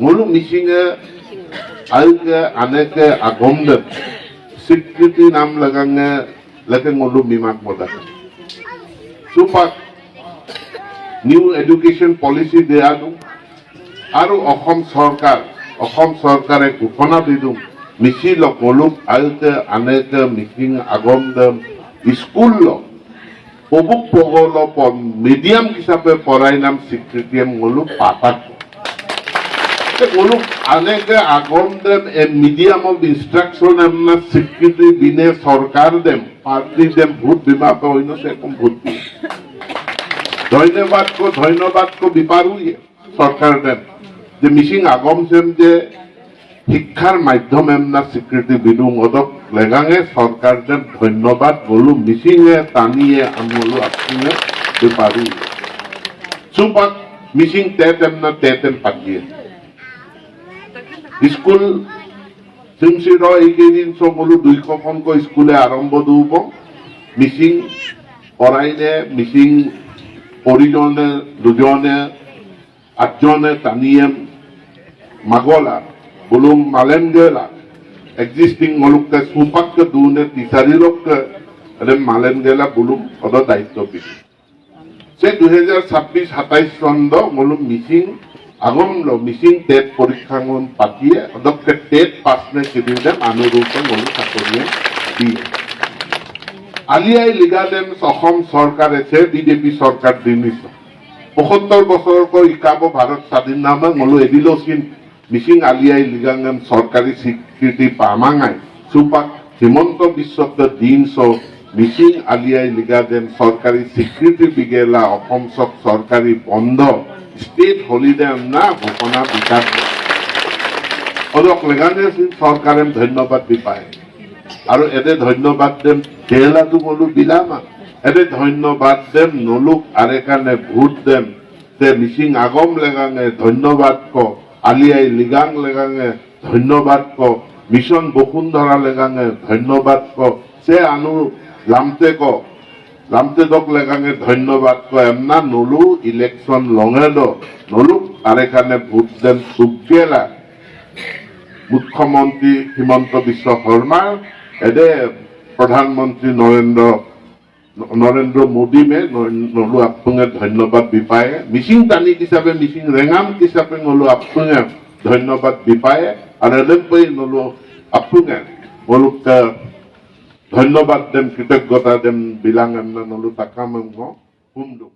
ngolu misinge alke aneke agomde sikriti nam lagange lake ngolu mimak moda supak new education policy দেয়া দু আৰু অসম চৰকাৰে ঘোষণা দিদু মিছিল কলুক আলকে আনেকে মিটিং আগমদে স্কুল পবুক পগল মিডিয়াম হিসাবে পড়াই নাম স্বীকৃতি গলু পাতাক গলুক আনেকে আগমদেম এ মিডিয়াম অফ ইনস্ট্রাকশন এমনা স্বীকৃতি বিনে সরকার দেম পার্টি দেম ভোট বিমা হইন সে কম ভোট ধন্যবাদ কো বিপারু সরকার দেন যে মিশিং আগম সেম যে শিক্ষার মাধ্যম এমনা স্বীকৃতি বিদুং অদক লেগাঙে সরকার দেন ধন্যবাদ বলু মিশিঙে টানিয়ে আমলু আপুঙে বিপারু সুপাক মিশিং তেমনা তেম পাতিয়ে স্কুল সিমসির এইকেইদিন সকলো 200খনকৈ স্কুলে আৰম্ভ দিব মিশিং পঢ়াইনে মিশিং পরিজনে দুজনে আটজনে টানিয়ে মাগলা বলুম মালেনগেলা এক্সিস্টিং মলুককে সুপাককে দুনে তিসারিলককে মালেনগেলা বলুম অদ দায়িত্ব পিছি সে 2026-27 চন্দ মলুম মিশিং আগমল মিশিং টেট পরীক্ষা পাতিয়ে অদকে টেট পাসনে কেদিন অনুরূপে মলু চাকরিয়ে দিয়ে আলিয়াই লিগাদেন অসম সরকার আছে বিজেপি সরকার দিনিস 75 বছরকৈ ইকাব ভারত স্বাধীন নামে মলু এদিলসিন মিশিং আলিয়াই লিগাঙ্গম সরকারি স্বীকৃতি পামাঙাই সুপাক হিমন্ত বিশ্বকে দিন মিশিং আলিয়াই লিগাদেন সরকারি স্বীকৃতি বিগেলা অসম সরকারি বন্ধ স্টেট হলিডে না ঘোষণা বিকাশ অদক লেগানে সরকারে ধন্যবাদ বিপায় আৰু এতে ধন্যবাদ দেম দেলাদু বলু বিলামা এতে ধন্যবাদ দেম নলুক আরেকানে ভোট দেম তে মিশিং আগম লেগাঙে ধন্যবাদ ক আলিয়াই লিগাং লেগাঙে ধন্যবাদ ক মিশন বসুন্ধরা লেগাঙে ধন্যবাদ ক সে আনু লামতে দক লেগাঙে ধন্যবাদ ক এমনা নলু ইলেকশন লঙে নলুক আরেকানে ভোট দেম সুগেলা মুখ্যমন্ত্রী হিমন্ত বিশ্ব শর্মা এদে প্রধানমন্ত্রী নরেন্দ্র মোদী মে নলু আপুঙে ধন্যবাদ বিপায়ে মিশিং টানি হিসাবে মিশিং রেঙাম হিসাবে নলু আপুঙে ধন্যবাদ বিপায়ে আর এলেপই নলু আপুঙে নলুকে ধন্যবাদ দেম কৃতজ্ঞতা দেম বিলাং এমনা নলু তাকাম হুমদু